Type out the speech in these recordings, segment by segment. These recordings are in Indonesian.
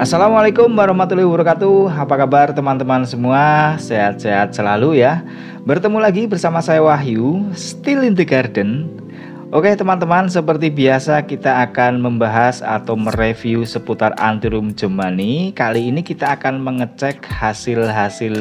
Assalamualaikum warahmatullahi wabarakatuh. Apa kabar teman-teman semua? Sehat-sehat selalu ya. Bertemu lagi bersama saya Wahyu, Still in the Garden. Oke teman-teman, seperti biasa kita akan membahas atau mereview seputar Anthurium jemani. Kali ini kita akan mengecek hasil-hasil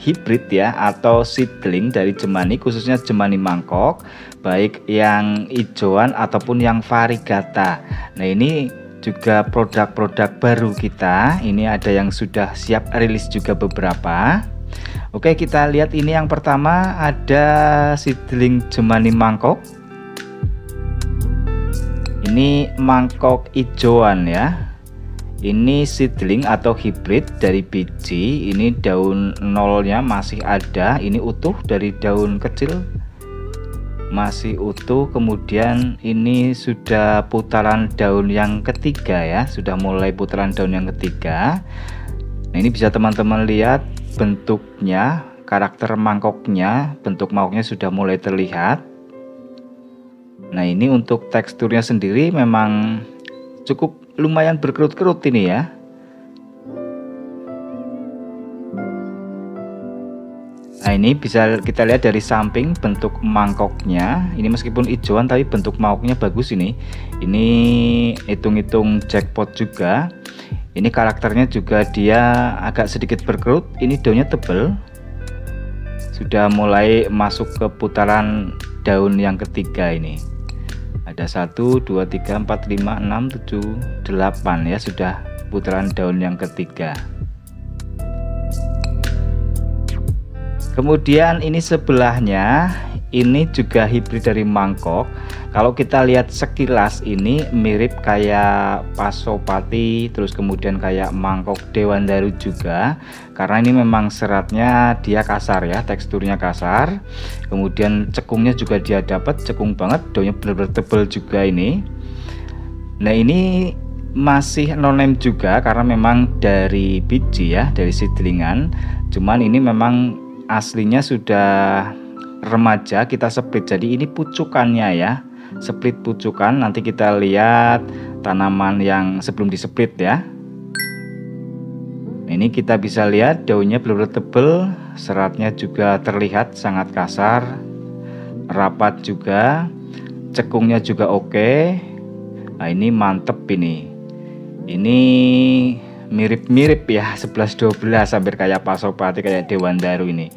hibrid ya, atau seedling dari jemani, khususnya jemani mangkok, baik yang hijauan ataupun yang variegata. Nah ini juga produk-produk baru kita. Ini ada yang sudah siap rilis juga beberapa. Oke, kita lihat ini yang pertama ada seedling jemani mangkok. Ini mangkok hijauan ya. Ini seedling atau hibrid dari biji. Ini daun nolnya masih ada. Ini utuh dari daun kecil, masih utuh. Kemudian ini sudah putaran daun yang ketiga ya, sudah mulai putaran daun yang ketiga. Nah ini bisa teman-teman lihat bentuknya, karakter mangkoknya, bentuk mangkoknya sudah mulai terlihat. Nah ini untuk teksturnya sendiri memang cukup lumayan berkerut-kerut ini ya. Nah ini bisa kita lihat dari samping bentuk mangkoknya. Ini meskipun hijauan tapi bentuk mangkoknya bagus ini. Ini hitung-hitung jackpot juga. Ini karakternya juga dia agak sedikit berkerut. Ini daunnya tebal. Sudah mulai masuk ke putaran daun yang ketiga ini. Ada 1, 2, 3, 4, 5, 6, 7, 8 ya, sudah putaran daun yang ketiga. Kemudian ini sebelahnya, ini juga hibrid dari mangkok. Kalau kita lihat sekilas ini mirip kayak pasopati, terus kemudian kayak mangkok dewandaru juga. Karena ini memang seratnya dia kasar ya, teksturnya kasar. Kemudian cekungnya juga dia dapat, cekung banget, daunnya benar-benar tebal juga ini. Nah ini masih no name juga karena memang dari biji ya, dari seedlingan. Cuman ini memang aslinya sudah remaja, kita split, jadi ini pucukannya ya, split pucukan. Nanti kita lihat tanaman yang sebelum displit ya. Ini kita bisa lihat daunnya benar-benar tebal, seratnya juga terlihat sangat kasar, rapat juga, cekungnya juga oke. Nah ini mantep ini mirip-mirip ya, 11-12, hampir kayak pasopati, kayak dewandaru ini.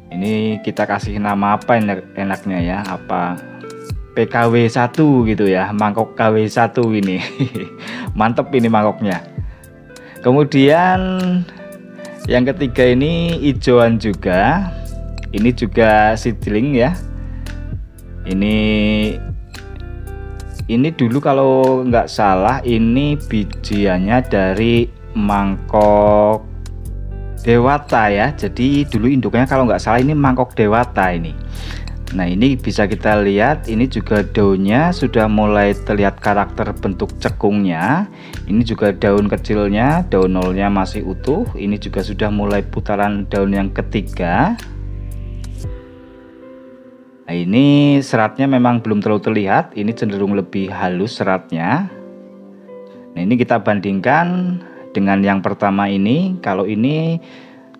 Ini kita kasih nama apa enaknya ya, apa PKW 1 gitu ya, mangkok KW 1 ini. Mantep ini mangkoknya. Kemudian yang ketiga ini hijauan juga. Ini juga seedling ya. Ini dulu kalau nggak salah ini bijiannya dari mangkok dewata ya. Jadi dulu induknya kalau nggak salah ini mangkok dewata ini. Nah ini bisa kita lihat, ini juga daunnya sudah mulai terlihat karakter bentuk cekungnya. Ini juga daun kecilnya, daun nolnya masih utuh. Ini juga sudah mulai putaran daun yang ketiga. Nah ini seratnya memang belum terlalu terlihat, ini cenderung lebih halus seratnya. Nah ini kita bandingkan dengan yang pertama ini. Kalau ini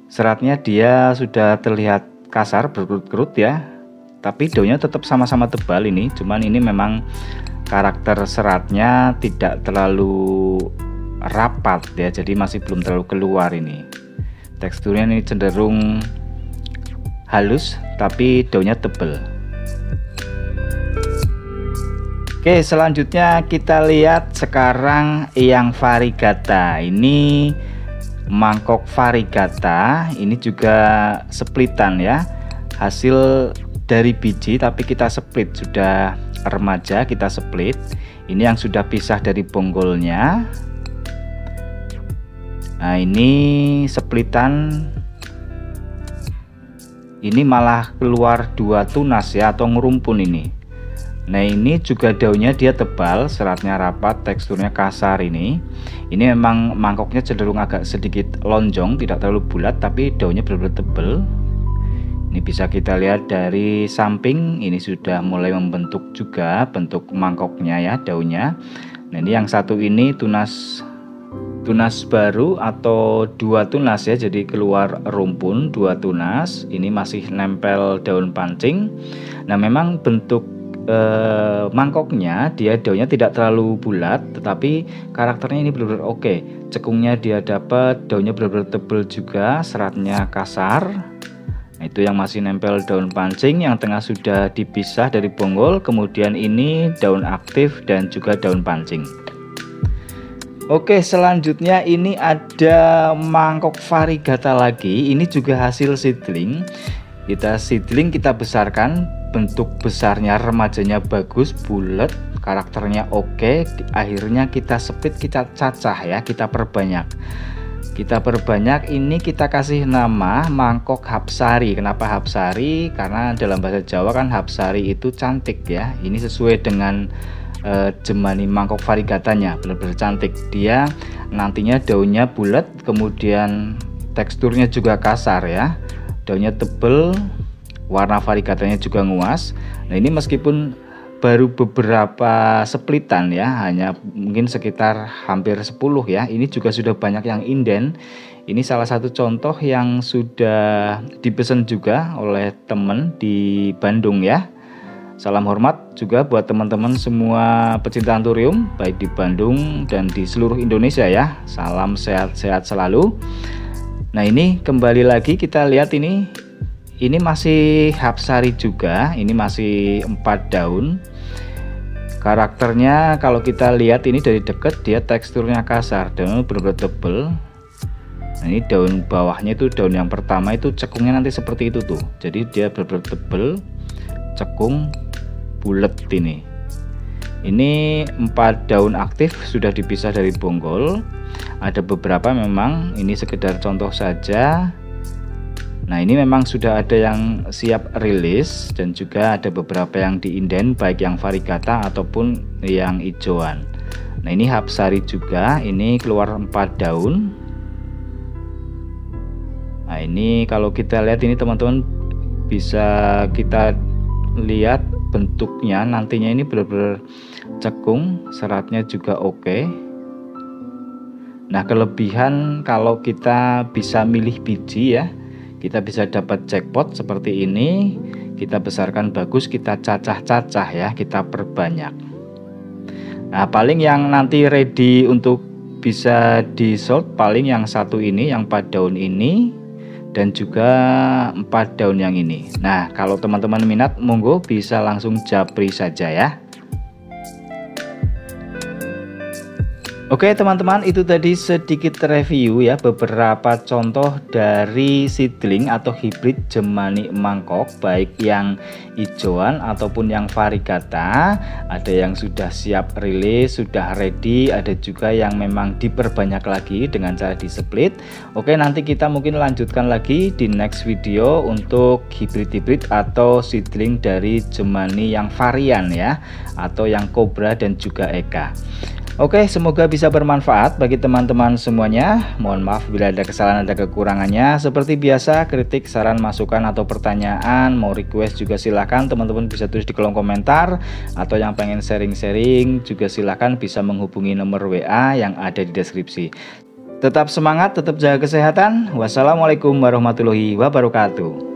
seratnya dia sudah terlihat kasar, berkerut-kerut ya, tapi daunnya tetap sama-sama tebal ini. Cuman ini memang karakter seratnya tidak terlalu rapat ya, jadi masih belum terlalu keluar ini. Teksturnya ini cenderung halus tapi daunnya tebal. Oke, selanjutnya kita lihat sekarang yang variegata. Ini mangkok variegata, ini juga splitan ya, hasil dari biji tapi kita split, sudah remaja kita split. Ini yang sudah pisah dari bonggolnya. Nah ini splitan, ini malah keluar 2 tunas ya, atau ngerumpun ini. Nah ini juga daunnya dia tebal, seratnya rapat, teksturnya kasar ini. Ini memang mangkoknya cenderung agak sedikit lonjong, tidak terlalu bulat, tapi daunnya benar-benar tebal. Ini bisa kita lihat dari samping, ini sudah mulai membentuk juga bentuk mangkoknya ya, daunnya. Nah ini yang satu ini tunas tunas baru atau 2 tunas ya, jadi keluar rumpun 2 tunas. Ini masih nempel daun pancing. Nah memang bentuk mangkoknya daunnya tidak terlalu bulat, tetapi karakternya ini benar-benar oke. Cekungnya dia dapat, daunnya benar-benar tebal juga, seratnya kasar. Nah, itu yang masih nempel daun pancing, yang tengah sudah dipisah dari bonggol. Kemudian ini daun aktif dan juga daun pancing. Oke, selanjutnya ini ada mangkok variegata lagi. Ini juga hasil seedling. Kita besarkan, bentuk besarnya remajanya bagus, bulat, karakternya oke. Akhirnya kita split, kita cacah ya, kita perbanyak. Ini kita kasih nama mangkok Hapsari. Kenapa Hapsari? Karena dalam bahasa Jawa kan Hapsari itu cantik ya. Ini sesuai dengan jemani mangkok variegatanya, benar-benar cantik. Dia nantinya daunnya bulat, kemudian teksturnya juga kasar ya. Daunnya tebel, warna variegatanya juga nguas. Nah ini meskipun baru beberapa splitan ya, hanya mungkin sekitar hampir 10 ya, ini juga sudah banyak yang inden. Ini salah satu contoh yang sudah dipesan juga oleh temen di Bandung ya. Salam hormat juga buat teman-teman semua pecinta anthurium, baik di Bandung dan di seluruh Indonesia ya. Salam sehat-sehat selalu. Nah ini kembali lagi kita lihat ini masih Hapsari juga, ini masih 4 daun. Karakternya kalau kita lihat ini dari dekat, dia teksturnya kasar, daunnya benar-benar tebel. Nah ini daun bawahnya itu, daun yang pertama itu cekungnya nanti seperti itu tuh, jadi dia benar-benar tebel, cekung, bulat ini. Ini 4 daun aktif sudah dipisah dari bonggol. Ada beberapa memang, ini sekedar contoh saja. Nah ini memang sudah ada yang siap rilis, dan juga ada beberapa yang diinden, baik yang variegata ataupun yang hijauan. Nah ini Hapsari juga, ini keluar 4 daun. Nah ini kalau kita lihat ini teman-teman, bisa kita lihat bentuknya nantinya ini benar-benar cekung, seratnya juga oke. Nah kelebihan kalau kita bisa milih biji ya, kita bisa dapat jackpot seperti ini. Kita besarkan bagus, kita cacah-cacah ya, kita perbanyak. Nah paling yang nanti ready untuk bisa di sold paling yang satu ini, yang 4 daun ini, dan juga 4 daun yang ini. Nah kalau teman-teman minat, monggo bisa langsung japri saja ya. Oke teman-teman, itu tadi sedikit review ya, beberapa contoh dari seedling atau hibrid jemani mangkok, baik yang hijauan ataupun yang variegata. Ada yang sudah siap rilis, sudah ready, ada juga yang memang diperbanyak lagi dengan cara di split. Oke, nanti kita mungkin lanjutkan lagi di next video untuk hibrid-hibrid atau seedling dari jemani yang varian ya, atau yang Cobra dan juga Eka. Oke, semoga bisa bermanfaat bagi teman-teman semuanya. Mohon maaf bila ada kesalahan, ada kekurangannya. Seperti biasa, kritik, saran, masukan, atau pertanyaan, mau request juga silahkan. Teman-teman bisa tulis di kolom komentar. Atau yang pengen sharing-sharing juga silahkan bisa menghubungi nomor WA yang ada di deskripsi. Tetap semangat, tetap jaga kesehatan. Wassalamualaikum warahmatullahi wabarakatuh.